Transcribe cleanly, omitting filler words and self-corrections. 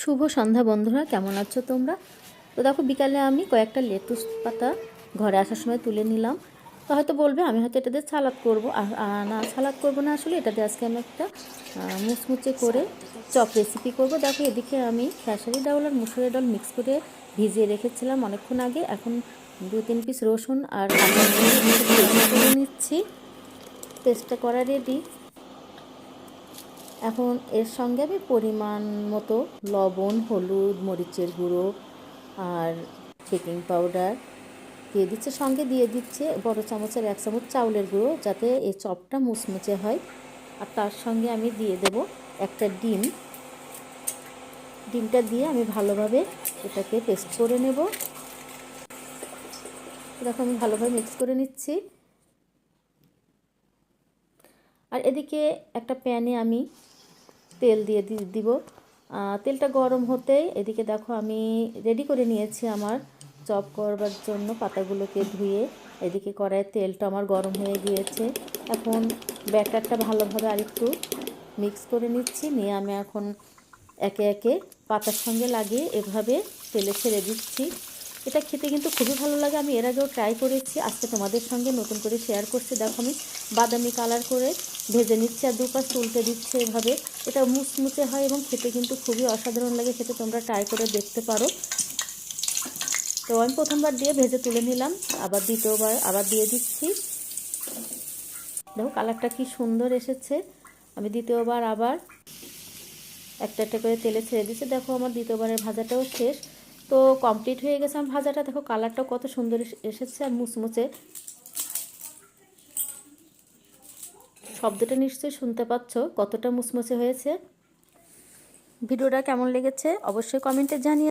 শুভ সন্ধ্যা বন্ধুরা, কেমন আছো তোমরা? তো দেখো, বিকালে আমি কয়েকটা লেটুস পাতা ঘরে আসার সময় তুলে নিলাম। তো হয়তো বলবে আমি হয়তো এটা দিয়ে সালাদ করবো, না সালাদ করবো না, আসলে এটা দিয়ে আজকে আমি একটা মুচমুচে করে চপ রেসিপি করব। দেখো, এদিকে আমি খেসারি ডাউল আর মুসুরের ডাল মিক্স করে ভিজিয়ে রেখেছিলাম অনেকক্ষণ আগে। এখন 2-3 পিস রসুন আর কাঁচা মরিচ করে নিচ্ছি। পেস্টটা করা রেডি। এখন এর সঙ্গে আমি পরিমাণ মতো লবণ, হলুদ, মরিচের গুঁড়ো আর বেকিং পাউডার দিয়ে দিচ্ছে। সঙ্গে দিয়ে দিচ্ছে বড় চামচের 1 চামচ চাউলের গুঁড়ো, যাতে এই চপটা মুচমুচে হয়। আর তার সঙ্গে আমি দিয়ে দেব একটা ডিম। ডিমটা দিয়ে আমি ভালোভাবে এটাকে পেস্ট করে নেব। দেখো, আমি ভালোভাবে মিক্স করে নিচ্ছি। আর এদিকে একটা প্যানে আমি তেল দিয়ে দিব। তেলটা গরম হতেই এদিকে দেখো আমি রেডি করে নিয়েছি আমার চপ করবার জন্য পাতাগুলোকে ধুয়ে। এদিকে কড়াইয়ের তেলটা আমার গরম হয়ে গিয়েছে। এখন ব্যাটারটা ভালোভাবে আরেকটু মিক্স করে নিচ্ছি। নিয়ে আমি এখন একে একে পাতার সঙ্গে লাগিয়ে এভাবে তেলে ছেড়ে দিচ্ছি। এটা খেতে কিন্তু খুবই ভালো লাগে। আমি এর আগেও ট্রাই করেছি, আজকে তোমাদের সঙ্গে নতুন করে শেয়ার করছি। দেখো, আমি বাদামি কালার করে ভেজে নিচ্ছি আর দুপাশ উল্টে দিচ্ছে এভাবে। এটা মুচমুচে হয় এবং খেতে কিন্তু খুবই অসাধারণ লাগে খেতে। তোমরা ট্রাই করে দেখতে পারো। তো আমি প্রথমবার দিয়ে ভেজে তুলে নিলাম, আবার দ্বিতীয়বার আবার দিয়ে দিচ্ছি। দেখো কালারটা কি সুন্দর এসেছে। আমি দ্বিতীয়বার আবার একটা একটা করে তেলে ছেড়ে দিচ্ছি। দেখো, আমার দ্বিতীয়বারের ভাজাটাও শেষ। তো কমপ্লিট হয়ে গেছে আমার ভাজাটা। দেখো কালারটাও কত সুন্দর এসেছে আর মুচমুচে। শব্দটা নিশ্চয়ই শুনতে পাচ্ছ কতটা মুচমুচে হয়েছে। ভিডিওটা কেমন লেগেছে অবশ্যই কমেন্টে জানিয়ে